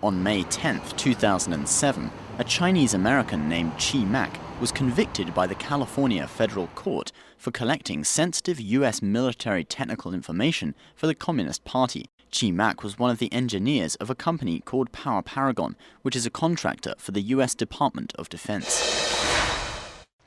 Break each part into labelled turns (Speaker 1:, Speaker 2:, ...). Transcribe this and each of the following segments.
Speaker 1: On May 10, 2007, a Chinese American named Chi Mak was convicted by the California federal court for collecting sensitive U.S. military technical information for the Communist Party. Chi Mak was one of the engineers of a company called Power Paragon, which is a contractor for the U.S. Department of Defense.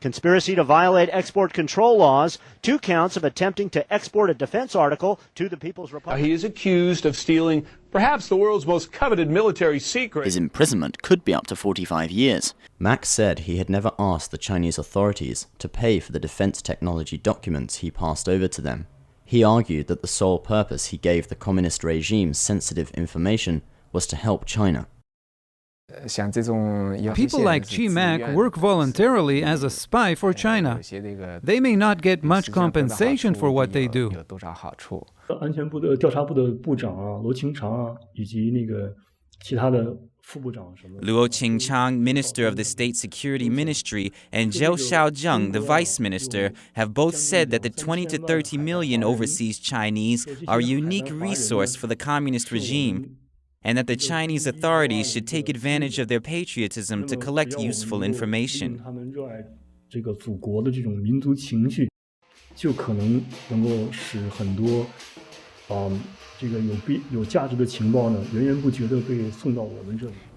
Speaker 2: Conspiracy to violate export control laws, 2 counts of attempting to export a defense article to the People's Republic.
Speaker 3: He is accused of stealing perhaps the world's most coveted military secret.
Speaker 1: His imprisonment could be up to 45 years.
Speaker 4: Mak said he had never asked the Chinese authorities to pay for the defense technology documents he passed over to them. He argued that the sole purpose he gave the communist regime sensitive information was to help China.
Speaker 5: People like Chi Mak work voluntarily as a spy for China. They may not get much compensation for what they do.
Speaker 6: Luo Qingchang, Minister of the State Security Ministry, and Zhou Xiaozheng, the Vice Minister, have both said that the 20 to 30 million overseas Chinese are a unique resource for the communist regime, and that the Chinese authorities should take advantage of their patriotism to collect useful information.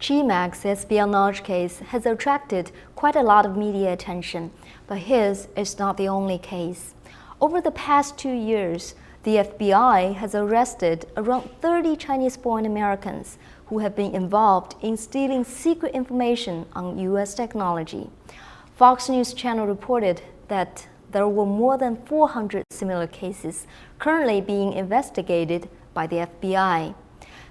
Speaker 7: Chi Mak's espionage case has attracted quite a lot of media attention, but his is not the only case. Over the past 2 years, the FBI has arrested around 30 Chinese-born Americans who have been involved in stealing secret information on U.S. technology. Fox News Channel reported that there were more than 400 similar cases currently being investigated by the FBI.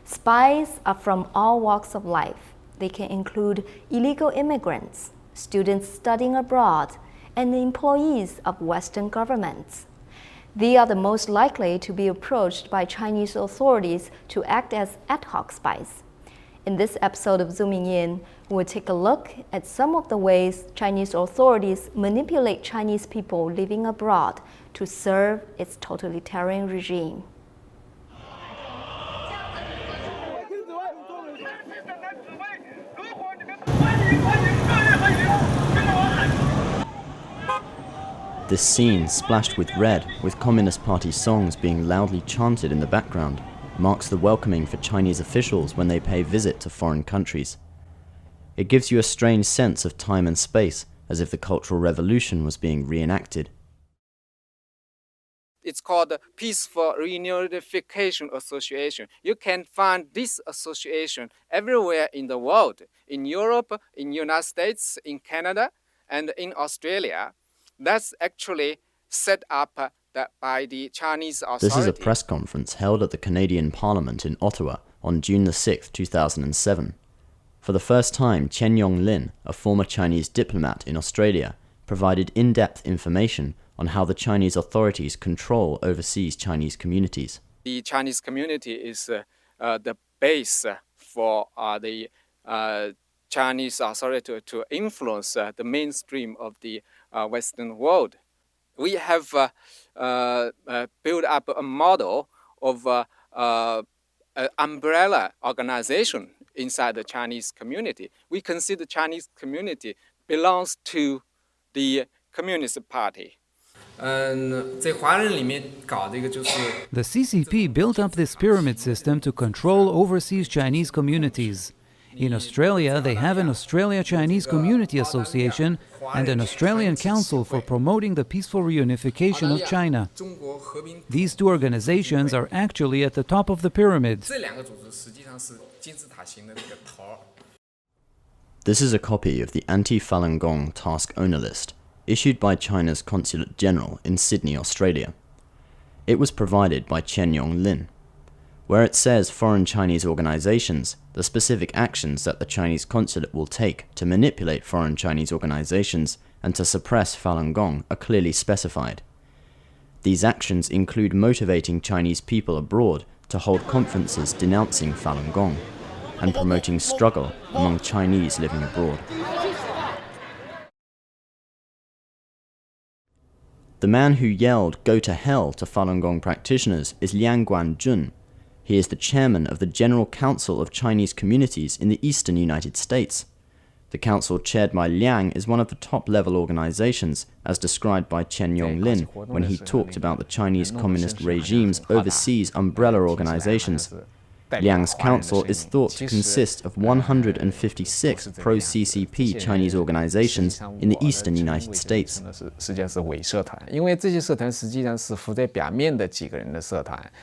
Speaker 7: Spies are from all walks of life. They can include illegal immigrants, students studying abroad, and employees of Western governments. They are the most likely to be approached by Chinese authorities to act as ad hoc spies. In this episode of Zooming In, we'll take a look at some of the ways Chinese authorities manipulate Chinese people living abroad to serve its totalitarian regime.
Speaker 4: This scene, splashed with red, with Communist Party songs being loudly chanted in the background, marks the welcoming for Chinese officials when they pay visit to foreign countries. It gives you a strange sense of time and space, as if the Cultural Revolution was being reenacted.
Speaker 8: It's called the Peaceful Reunification Association. You can find this association everywhere in the world, in Europe, in the United States, in Canada, and in Australia. That's actually set up by the Chinese authorities.
Speaker 4: This is a press conference held at the Canadian Parliament in Ottawa on June the 6th, 2007. For the first time, Chen Yonglin, a former Chinese diplomat in Australia, provided in-depth information on how the Chinese authorities control overseas Chinese communities.
Speaker 8: The Chinese community is the base for the Chinese authority to influence the mainstream of the Western world. We have built up a model of an umbrella organization inside the Chinese community. We consider the Chinese community belongs to the Communist Party.
Speaker 5: The CCP built up this pyramid system to control overseas Chinese communities. In Australia, they have an Australia Chinese Community Association and an Australian Council for Promoting the Peaceful Reunification of China. These 2 organizations are actually at the top of the pyramid.
Speaker 4: This is a copy of the Anti-Falun Gong Task Owner List, issued by China's Consulate General in Sydney, Australia. It was provided by Chen Yonglin. Where it says foreign Chinese organizations, the specific actions that the Chinese consulate will take to manipulate foreign Chinese organizations and to suppress Falun Gong are clearly specified. These actions include motivating Chinese people abroad to hold conferences denouncing Falun Gong and promoting struggle among Chinese living abroad. The man who yelled "Go to hell" to Falun Gong practitioners is Liang Guanjun. He is the chairman of the General Council of Chinese Communities in the eastern United States. The council chaired by Liang is one of the top-level organizations, as described by Chen Yonglin when he talked about the Chinese communist regime's overseas umbrella organizations. Liang's council is thought to consist of 156 pro-CCP Chinese organizations in the eastern United States.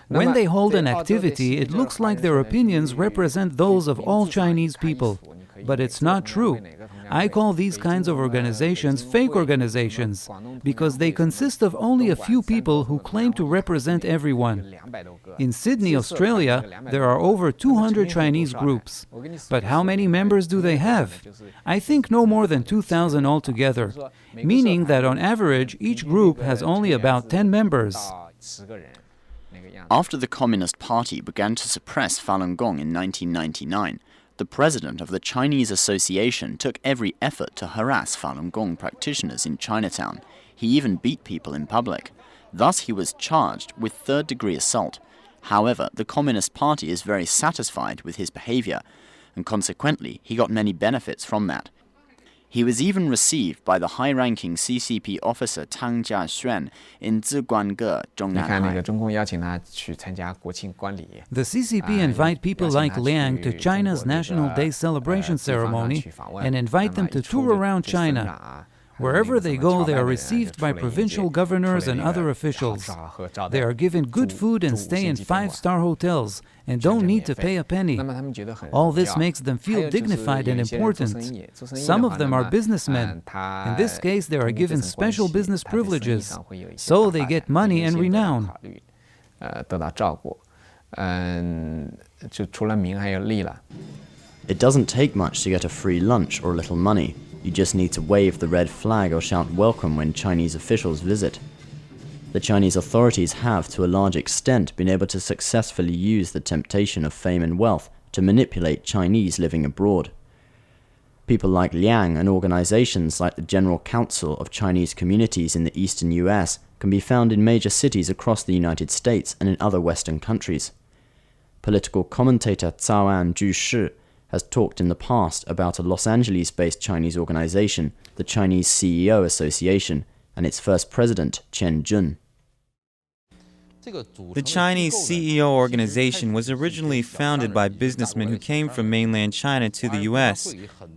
Speaker 5: When they hold an activity, it looks like their opinions represent those of all Chinese people. But it's not true. I call these kinds of organizations fake organizations because they consist of only a few people who claim to represent everyone. In Sydney, Australia, there are over 200 Chinese groups. But how many members do they have? I think no more than 2,000 altogether, meaning that on average each group has only about 10 members.
Speaker 1: After the Communist Party began to suppress Falun Gong in 1999, the president of the Chinese Association took every effort to harass Falun Gong practitioners in Chinatown. He even beat people in public. Thus, he was charged with third-degree assault. However, the Communist Party is very satisfied with his behavior, and consequently, he got many benefits from that. He was even received by the high-ranking CCP officer Tang Jiaxuan in Ziguange, Zhongnanhai.
Speaker 5: The CCP invite people like Liang to China's National Day celebration ceremony and invite them to tour around China. Wherever they go, they are received by provincial governors and other officials. They are given good food and stay in 5-star hotels and don't need to pay a penny. All this makes them feel dignified and important. Some of them are businessmen. In this case, they are given special business privileges, so they get money and renown.
Speaker 4: It doesn't take much to get a free lunch or a little money. You just need to wave the red flag or shout welcome when Chinese officials visit. The Chinese authorities have, to a large extent, been able to successfully use the temptation of fame and wealth to manipulate Chinese living abroad. People like Liang and organizations like the General Council of Chinese Communities in the eastern US can be found in major cities across the United States and in other Western countries. Political commentator Cao Zhushi has talked in the past about a Los Angeles-based Chinese organization, the Chinese CEO Association, and its first president, Chen Jun.
Speaker 6: The Chinese CEO organization was originally founded by businessmen who came from mainland China to the U.S.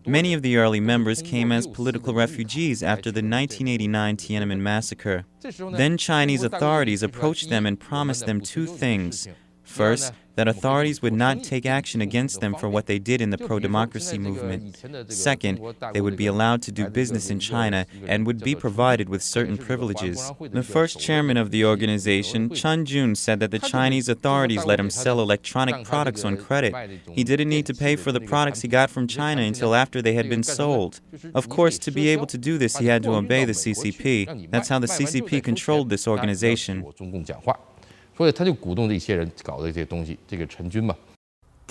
Speaker 6: Many of the early members came as political refugees after the 1989 Tiananmen massacre. Then Chinese authorities approached them and promised them two things. First, that authorities would not take action against them for what they did in the pro-democracy movement. Second, they would be allowed to do business in China and would be provided with certain privileges. The first chairman of the organization, Chen Jun, said that the Chinese authorities let him sell electronic products on credit. He didn't need to pay for the products he got from China until after they had been sold. Of course, to be able to do this, he had to obey the CCP. That's how the CCP controlled this organization.
Speaker 4: The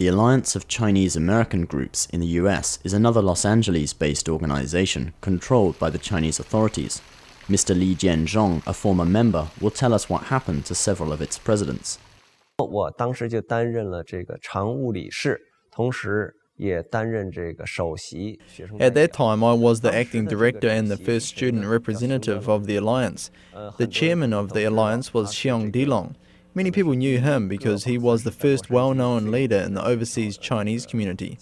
Speaker 4: Alliance of Chinese American Groups in the US is another Los Angeles-based organization controlled by the Chinese authorities. Mr. Li Jianzhong, a former member, will tell us what happened to several of its presidents.
Speaker 9: At
Speaker 10: that time, I was the acting director and the first student representative of the Alliance. The chairman of the Alliance was Xiong Dilong. Many people knew him because he was the first well-known leader in the overseas Chinese community.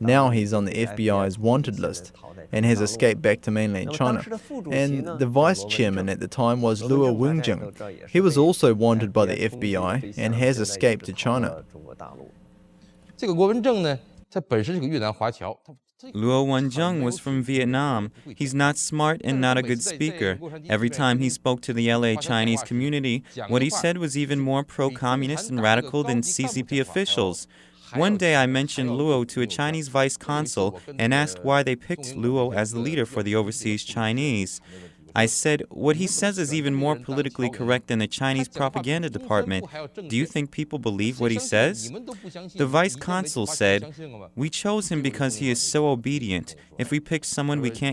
Speaker 10: Now he's on the FBI's wanted list and has escaped back to mainland China. And the vice chairman at the time was Liang Guanjun. He was also wanted by the FBI and has escaped to China.
Speaker 6: Liang Guanjun was from Vietnam. He's not smart and not a good speaker. Every time he spoke to the LA Chinese community, what he said was even more pro-communist and radical than CCP officials. One day I mentioned Luo to a Chinese vice consul and asked why they picked Luo as the leader for the overseas Chinese. I said, what he says is even more politically correct than the Chinese propaganda department. Do you think people believe what he says? The vice consul said, we chose him because he is so obedient. If we picked someone we can't